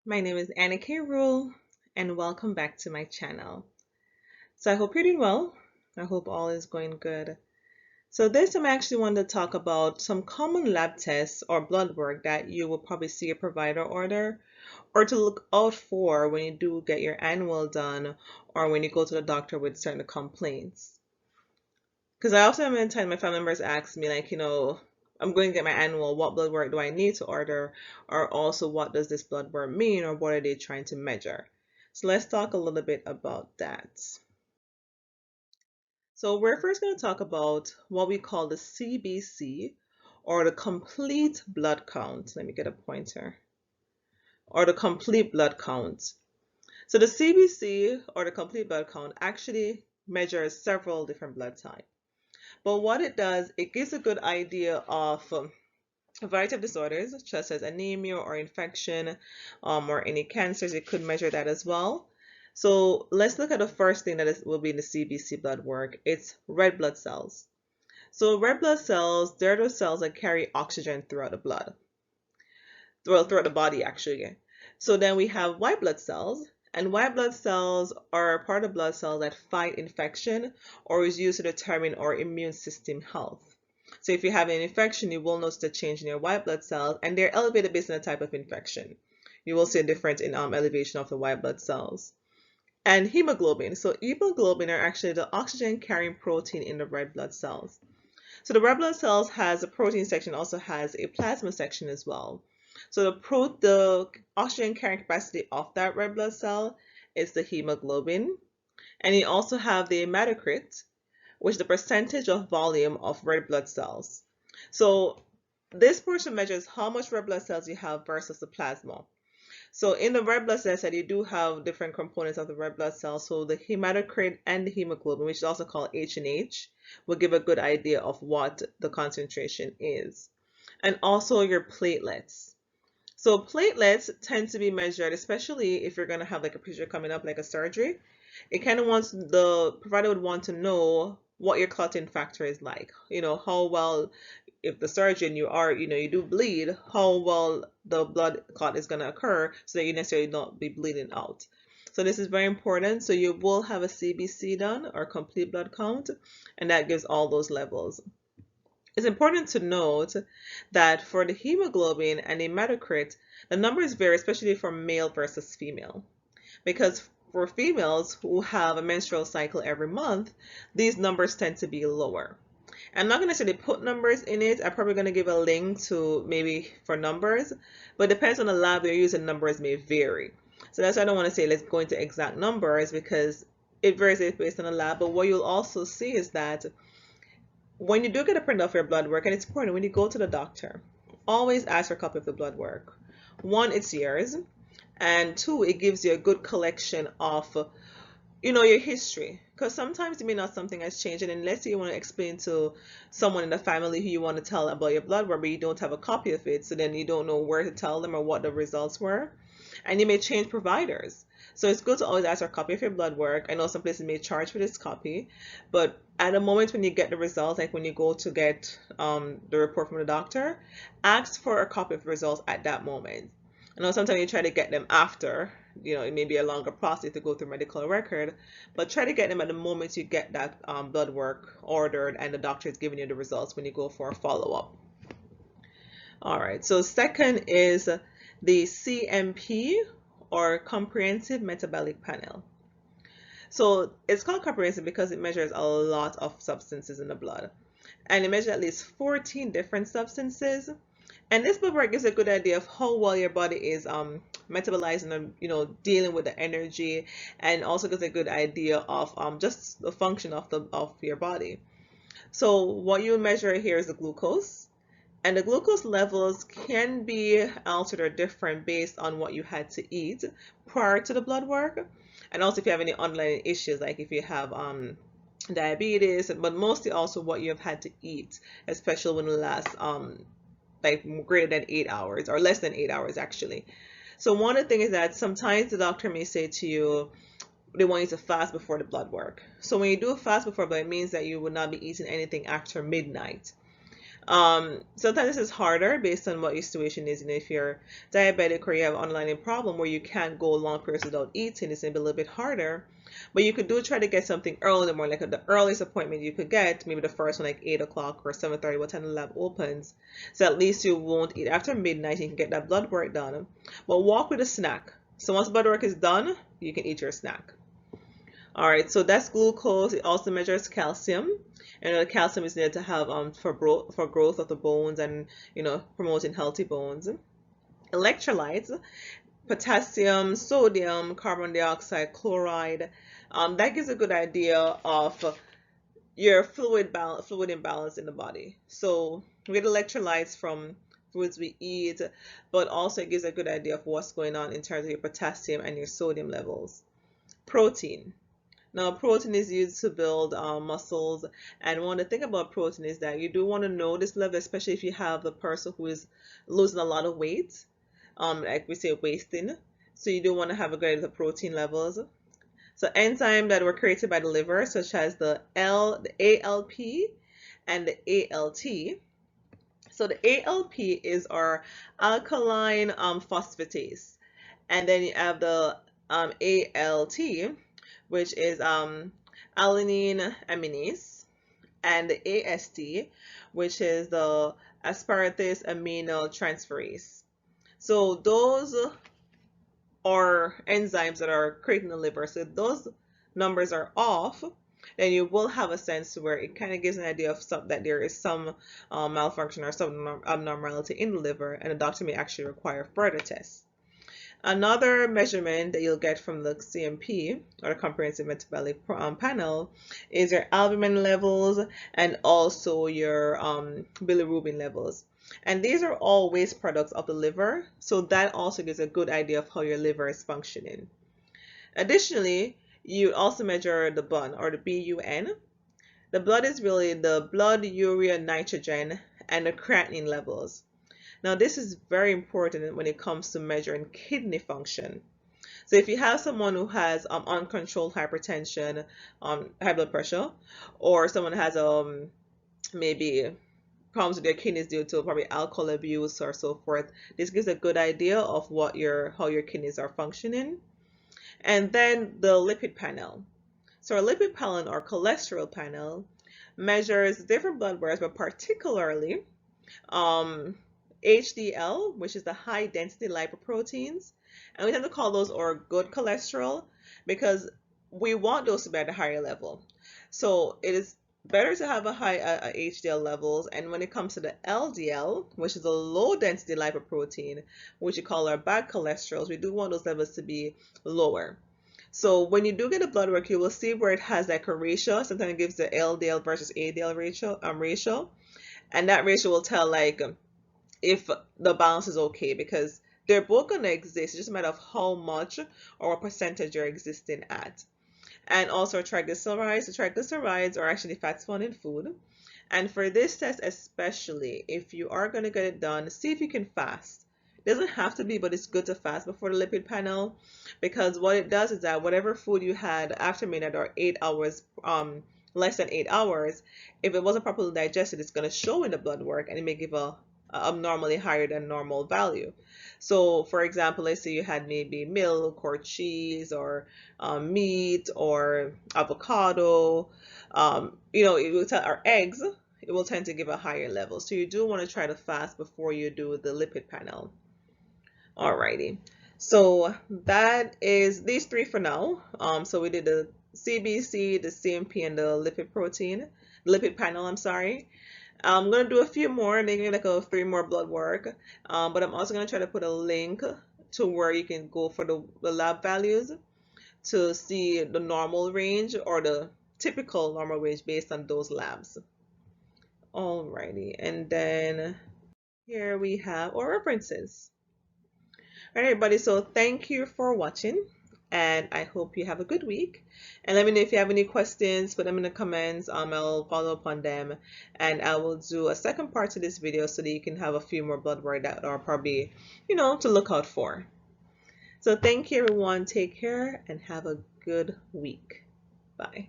My name is Anna K. Rule, and welcome back to my channel. So I hope you're doing well. I hope all is going good. So this time I actually wanted to talk about some common lab tests or blood work that you will probably see a provider order or to look out for when you do get your annual done or when you go to the doctor with certain complaints. Because I also have been time my family members ask me like, I'm going to get my annual, what blood work do I need to order? Or also what does this blood work mean or what are they trying to measure? So let's talk a little bit about that. So we're first going to talk about what we call the CBC or the complete blood count. Let me get a pointer. Or the complete blood count. So the CBC or the complete blood count actually measures several different blood types. But what it does, it gives a good idea of a variety of disorders, such as anemia or infection or any cancers. It could measure that as well. So let's look at the first thing that will be in the CBC blood work. It's red blood cells. So red blood cells, they're those cells that carry oxygen throughout the blood, well, throughout the body actually. So then we have white blood cells, and white blood cells are a part of blood cells that fight infection or is used to determine our immune system health. So if you have an infection, you will notice a change in your white blood cells, and they're elevated based on the type of infection. You will see a difference in elevation of the white blood cells. And hemoglobin. So hemoglobin are actually the oxygen carrying protein in the red blood cells. So the red blood cells has a protein section, also has a plasma section as well. So the oxygen carrying capacity of that red blood cell is the hemoglobin. And you also have the hematocrit, which is the percentage of volume of red blood cells. So this portion measures how much red blood cells you have versus the plasma. So in the red blood cells, you do have different components of the red blood cells. So the hematocrit and the hemoglobin, which is also called H and H, will give a good idea of what the concentration is. And also your platelets. So platelets tend to be measured, especially if you're going to have like a procedure coming up, like a surgery. It kind of wants, the provider would want to know what your clotting factor is like. How well, if the surgeon you do bleed, how well the blood clot is going to occur so that you necessarily not be bleeding out. So this is very important. So you will have a CBC done or complete blood count, and that gives all those levels. It's important to note that for the hemoglobin and the hematocrit, the numbers vary, especially for male versus female. Because for females who have a menstrual cycle every month, these numbers tend to be lower. I'm not going to necessarily put numbers in it. I'm probably going to give a link to maybe for numbers, but it depends on the lab they're using, numbers may vary. So that's why I don't want to say let's go into exact numbers because it varies based on the lab. But what you'll also see is that when you do get a print of your blood work, and it's important when you go to the doctor, always ask for a copy of the blood work. One, it's yours, and two, it gives you a good collection of your history, because sometimes it may not something has changed, and then let's say you want to explain to someone in the family who you want to tell about your blood work, but you don't have a copy of it, so then you don't know where to tell them or what the results were, and you may change providers. So it's good to always ask for a copy of your blood work. I know some places may charge for this copy, but at the moment when you get the results, like when you go to get the report from the doctor, ask for a copy of the results at that moment. I know sometimes you try to get them after, it may be a longer process to go through medical record, but try to get them at the moment you get that blood work ordered and the doctor is giving you the results when you go for a follow-up. All right, so second is the CMP or Comprehensive Metabolic Panel. So it's called comprehensive because it measures a lot of substances in the blood. And it measures at least 14 different substances. And this blood work gives a good idea of how well your body is metabolizing and dealing with the energy, and also gives a good idea of just the function of your body. So what you measure here is the glucose, and the glucose levels can be altered or different based on what you had to eat prior to the blood work, and also if you have any underlying issues, like if you have diabetes, but mostly also what you have had to eat, especially when it lasts like greater than 8 hours or less than 8 hours actually. So one of the things is that sometimes the doctor may say to you they want you to fast before the blood work. So when you do a fast before blood, it means that you would not be eating anything after midnight. Sometimes this is harder based on what your situation is. If you're diabetic or you have an underlying problem where you can't go long periods without eating, it's going to be a little bit harder. But you could try to get something early in the morning, like the earliest appointment you could get, maybe the first one like 8 o'clock or 7:30, what time the lab opens. So at least you won't eat after midnight, you can get that blood work done. But walk with a snack. So once blood work is done, you can eat your snack. All right, so that's glucose. It also measures calcium, and the calcium is needed to have for growth of the bones and promoting healthy bones. Electrolytes, potassium, sodium, carbon dioxide, chloride. That gives a good idea of your fluid imbalance in the body. So we get electrolytes from foods we eat, but also it gives a good idea of what's going on in terms of your potassium and your sodium levels. Protein. Now, protein is used to build muscles, and one of the thing about protein is that you do want to know this level, especially if you have the person who is losing a lot of weight, like we say, wasting. So you do want to have a good idea of the protein levels. So enzymes that were created by the liver, such as the ALP and the ALT. So the ALP is our alkaline phosphatase, and then you have the ALT, which is alanine aminase, and the AST, which is the aspartate aminotransferase. So those are enzymes that are creating the liver. So if those numbers are off, then you will have a sense where it kind of gives an idea of that there is some malfunction or some abnormality in the liver, and the doctor may actually require further tests. Another measurement that you'll get from the CMP, or the Comprehensive Metabolic Panel, is your albumin levels and also your bilirubin levels. And these are all waste products of the liver, so that also gives a good idea of how your liver is functioning. Additionally, you also measure the BUN, or the BUN. The blood is really the blood, urea, nitrogen, and the creatinine levels. Now, this is very important when it comes to measuring kidney function. So if you have someone who has uncontrolled hypertension, high blood pressure, or someone has maybe problems with their kidneys due to probably alcohol abuse or so forth, this gives a good idea of how your kidneys are functioning. And then the lipid panel. So our lipid panel, or cholesterol panel, measures different blood works, but particularly HDL, which is the high density lipoproteins, and we tend to call those our good cholesterol because we want those to be at a higher level. So it is better to have a high HDL levels, and when it comes to the LDL, which is a low density lipoprotein, which we call our bad cholesterols, we do want those levels to be lower. So when you do get a blood work, you will see where it has like a ratio. Sometimes it gives the LDL versus ADL ratio, and that ratio will tell like if the balance is okay, because they're both going to exist. It's just a matter of how much or what percentage you're existing at. And also triglycerides. The triglycerides are actually fats found in food. And for this test especially, if you are going to get it done, see if you can fast. It doesn't have to be, but it's good to fast before the lipid panel, because what it does is that whatever food you had after midnight or 8 hours, less than 8 hours, if it wasn't properly digested, it's going to show in the blood work, and it may give a abnormally higher than normal value. So for example, let's say you had maybe milk or cheese or meat or avocado, it will tell, or eggs, it will tend to give a higher level. So you do want to try to fast before you do the lipid panel. Alrighty, so that is these three for now. So we did the CBC, the CMP, and the lipid panel, I'm sorry. I'm going to do a few more, maybe like 3 more blood work, but I'm also going to try to put a link to where you can go for the lab values to see the normal range or the typical normal range based on those labs. Alrighty, and then here we have our references. All right, everybody, so thank you for watching, and I hope you have a good week. And let me know if you have any questions, put them in the comments. I'll follow up on them, and I will do a second part to this video so that you can have a few more blood work that are probably, to look out for. So thank you, everyone. Take care and have a good week. Bye.